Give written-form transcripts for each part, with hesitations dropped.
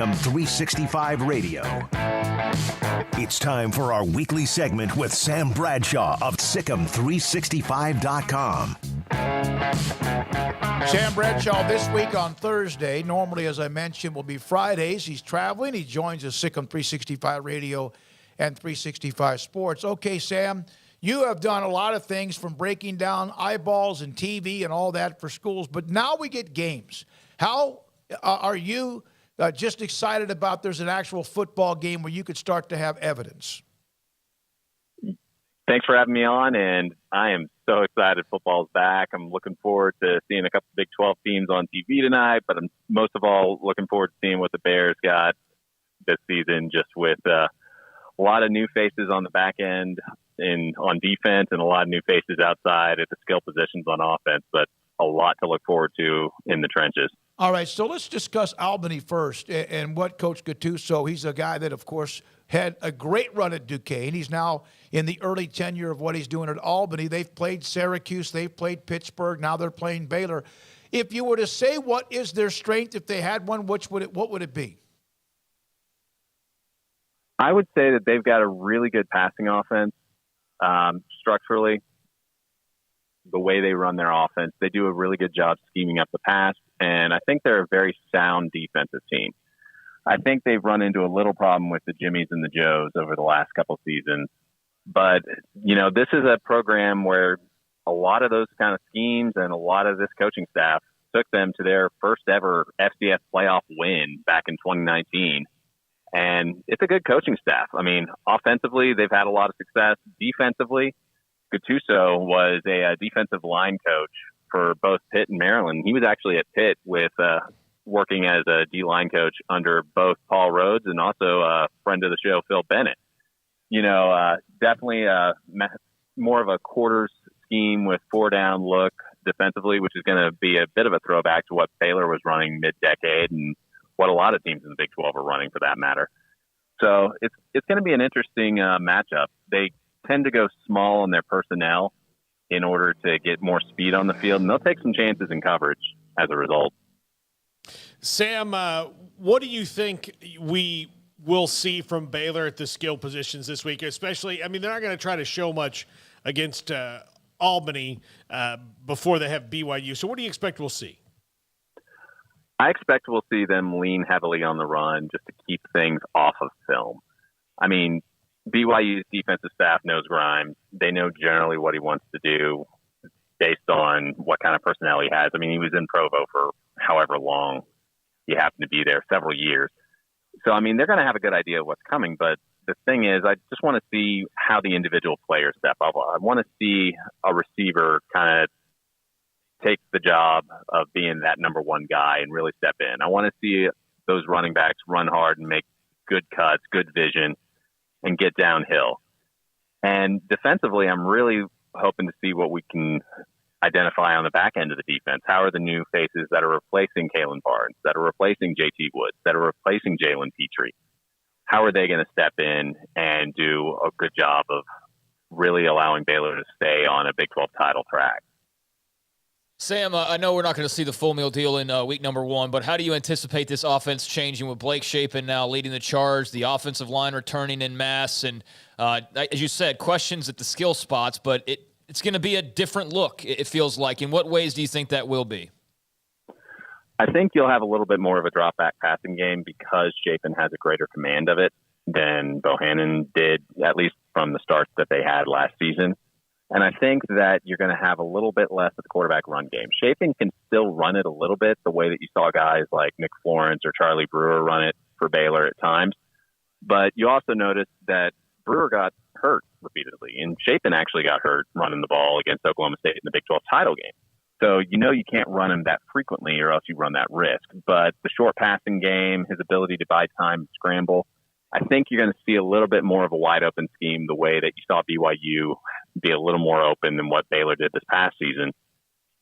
SicEm365 Radio. It's time for our weekly segment with Sam Bradshaw of SicEm365.com. Sam Bradshaw this week on Thursday. Normally, as I mentioned, will be Fridays. He's traveling. He joins us SicEm365 Radio and 365 Sports. Okay, Sam, you have done a lot of things from breaking down eyeballs and TV and all that for schools, but now we get games. How are you just excited about there's an actual football game where you could start to have evidence? Thanks for having me on, and I am so excited football's back. I'm looking forward to seeing a couple Big 12 teams on TV tonight, but I'm most of all looking forward to seeing what the Bears got this season, just with a lot of new faces on the back end on defense and a lot of new faces outside at the skill positions on offense, but a lot to look forward to in the trenches. All right, so let's discuss Albany first and what Coach Gattuso, he's a guy that, of course, had a great run at Duquesne. He's now in the early tenure of what he's doing at Albany. They've played Syracuse, they've played Pittsburgh, now they're playing Baylor. If you were to say what is their strength, if they had one, what would it be? I would say that they've got a really good passing offense structurally. The way they run their offense, they do a really good job scheming up the pass, and I think they're a very sound defensive team. I think they've run into a little problem with the Jimmies and the Joes over the last couple seasons, but this is a program where a lot of those kind of schemes and a lot of this coaching staff took them to their first ever FCS playoff win back in 2019. And it's a good coaching staff. I mean, offensively, they've had a lot of success. Defensively, Gattuso was a defensive line coach for both Pitt and Maryland. He was actually at Pitt with working as a D-line coach under both Paul Rhodes and also a friend of the show, Phil Bennett. Definitely more of a quarters scheme with four-down look defensively, which is going to be a bit of a throwback to what Baylor was running mid-decade and what a lot of teams in the Big 12 are running for that matter. So it's going to be an interesting matchup. They tend to go small in their personnel in order to get more speed on the field, and they'll take some chances in coverage as a result. Sam, what do you think we will see from Baylor at the skill positions this week? Especially, I mean, they're not going to try to show much against Albany before they have BYU. So what do you expect we'll see? I expect we'll see them lean heavily on the run just to keep things off of film. I mean, BYU's defensive staff knows Grimes. They know generally what he wants to do based on what kind of personnel he has. I mean, he was in Provo for however long he happened to be there, several years. So, I mean, they're going to have a good idea of what's coming. But the thing is, I just want to see how the individual players step up. I want to see a receiver kind of take the job of being that number one guy and really step in. I want to see those running backs run hard and make good cuts, good vision, and get downhill. And defensively, I'm really hoping to see what we can identify on the back end of the defense. How are the new faces that are replacing Kalen Barnes, that are replacing JT Woods, that are replacing Jalen Petrie? How are they going to step in and do a good job of really allowing Baylor to stay on a Big 12 title track? Sam, I know we're not going to see the full meal deal in week number one, but how do you anticipate this offense changing with Blake Shapen now leading the charge, the offensive line returning en masse, and as you said, questions at the skill spots, but it's going to be a different look, it feels like. In what ways do you think that will be? I think you'll have a little bit more of a drop-back passing game because Shapen has a greater command of it than Bohannon did, at least from the starts that they had last season. And I think that you're going to have a little bit less of the quarterback run game. Shapen can still run it a little bit the way that you saw guys like Nick Florence or Charlie Brewer run it for Baylor at times. But you also noticed that Brewer got hurt repeatedly, and Shapen actually got hurt running the ball against Oklahoma State in the Big 12 title game. So you can't run him that frequently or else you run that risk. But the short passing game, his ability to buy time and scramble, I think you're going to see a little bit more of a wide open scheme the way that you saw BYU be a little more open than what Baylor did this past season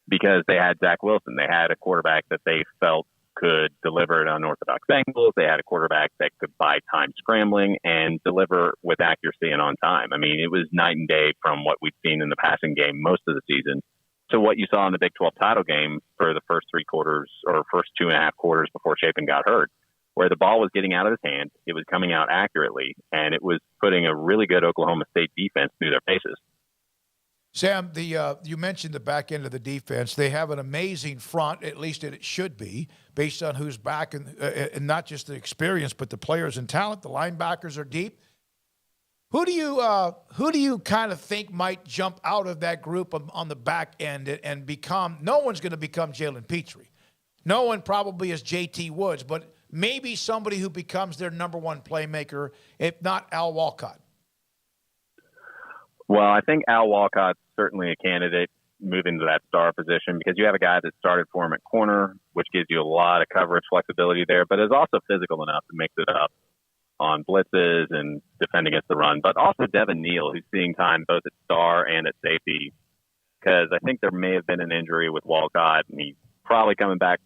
because they had Zach Wilson. They had a quarterback that they felt could deliver at unorthodox angles. They had a quarterback that could buy time scrambling and deliver with accuracy and on time. I mean, it was night and day from what we've seen in the passing game most of the season to what you saw in the Big 12 title game for the first 3 quarters or first 2.5 quarters before Shapen got hurt. where the ball was getting out of his hands, it was coming out accurately, and it was putting a really good Oklahoma State defense through their faces. Sam, you mentioned the back end of the defense. They have an amazing front, at least it should be, based on who's back, and not just the experience, but the players and talent. The linebackers are deep. Who do you kind of think might jump out of that group on the back end and become? No one's going to become Jalen Petrie. No one probably is J.T. Woods, but maybe somebody who becomes their number one playmaker, if not Al Walcott. Well, I think Al Walcott's certainly a candidate moving to that star position because you have a guy that started for him at corner, which gives you a lot of coverage flexibility there, but is also physical enough to mix it up on blitzes and defend against the run. But also Devin Neal, who's seeing time both at star and at safety, because I think there may have been an injury with Walcott, and he's probably coming back.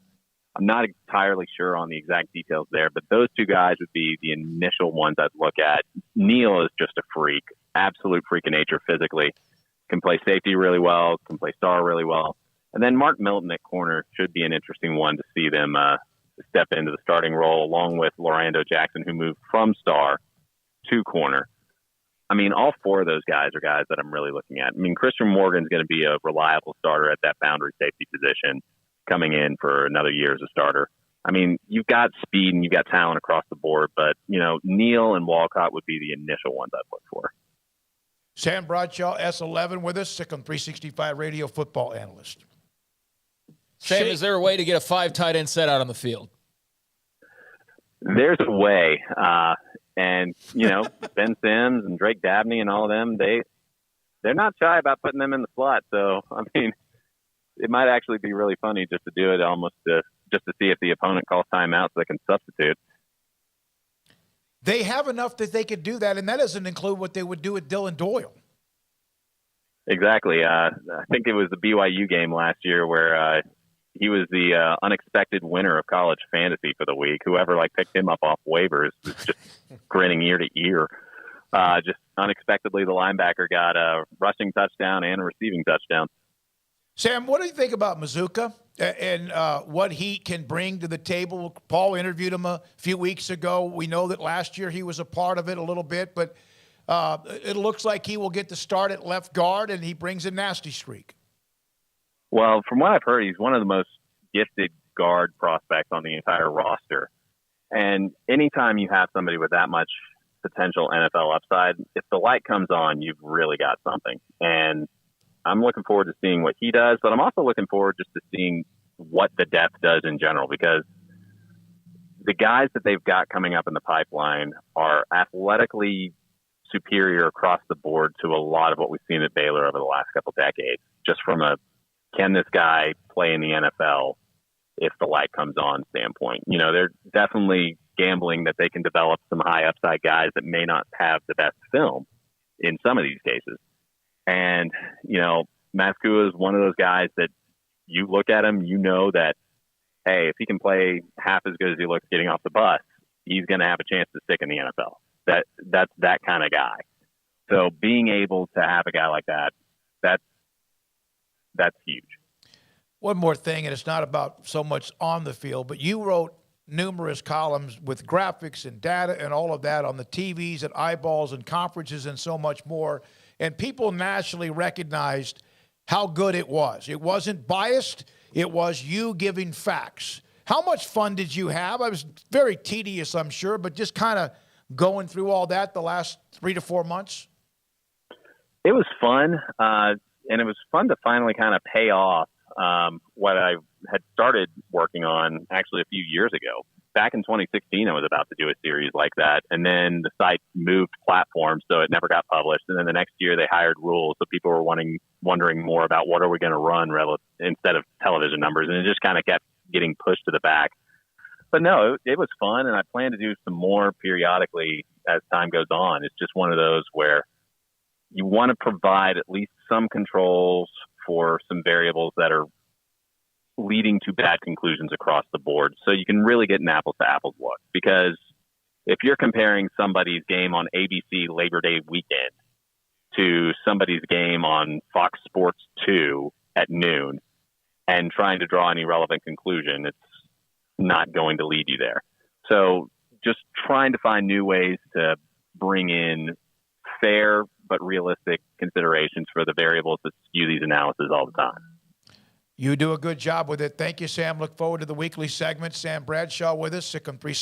I'm not entirely sure on the exact details there, but those two guys would be the initial ones I'd look at. Neal is just a freak, absolute freak of nature physically. Can play safety really well, can play star really well. And then Mark Milton at corner should be an interesting one to see them step into the starting role, along with Lorando Jackson, who moved from star to corner. I mean, all four of those guys are guys that I'm really looking at. I mean, Christian Morgan's going to be a reliable starter at that boundary safety position, coming in for another year as a starter. I mean, you've got speed and you've got talent across the board, but, Neal and Walcott would be the initial ones I'd look for. Sam Bradshaw, S11 with us, SicEm365 Radio Football Analyst. Sam, is there a way to get a 5 tight end set out on the field? There's a way. Ben Sims and Drake Dabney and all of them, they're not shy about putting them in the slot. So, I mean, it might actually be really funny just to do it almost just to see if the opponent calls timeout so they can substitute. They have enough that they could do that, and that doesn't include what they would do with Dylan Doyle. Exactly. I think it was the BYU game last year where he was the unexpected winner of college fantasy for the week. Whoever picked him up off waivers was just grinning ear to ear. Just unexpectedly, the linebacker got a rushing touchdown and a receiving touchdown. Sam, what do you think about Mazuka and what he can bring to the table? Paul interviewed him a few weeks ago. We know that last year he was a part of it a little bit, but it looks like he will get the start at left guard, and he brings a nasty streak. Well, from what I've heard, he's one of the most gifted guard prospects on the entire roster. And anytime you have somebody with that much potential NFL upside, if the light comes on, you've really got something. And I'm looking forward to seeing what he does, but I'm also looking forward just to seeing what the depth does in general, because the guys that they've got coming up in the pipeline are athletically superior across the board to a lot of what we've seen at Baylor over the last couple decades, just from can this guy play in the NFL if the light comes on standpoint. They're definitely gambling that they can develop some high upside guys that may not have the best film in some of these cases. And, Maskua is one of those guys that you look at him, that, hey, if he can play half as good as he looks getting off the bus, he's going to have a chance to stick in the NFL. That's that kind of guy. So being able to have a guy like that, that's huge. One more thing, and it's not about so much on the field, but you wrote numerous columns with graphics and data and all of that on the TVs and eyeballs and conferences and so much more. And people nationally recognized how good it was. It wasn't biased. It was you giving facts. How much fun did you have? I was very tedious, I'm sure, but just kind of going through all that the last 3 to 4 months. It was fun. And it was fun to finally kind of pay off what I had started working on actually a few years ago. Back in 2016, I was about to do a series like that. And then the site moved platforms, so it never got published. And then the next year they hired rules. So people were wondering more about what are we going to run instead of television numbers. And it just kind of kept getting pushed to the back. But no, it was fun. And I plan to do some more periodically as time goes on. It's just one of those where you want to provide at least some controls for some variables that are leading to bad conclusions across the board, so you can really get an apples to apples look. Because if you're comparing somebody's game on ABC Labor Day weekend to somebody's game on Fox Sports 2 at noon and trying to draw any relevant conclusion, it's not going to lead you there. So just trying to find new ways to bring in fair but realistic considerations for the variables that skew these analyses all the time. You do a good job with it. Thank you, Sam. Look forward to the weekly segment. Sam Bradshaw with us, SicEm365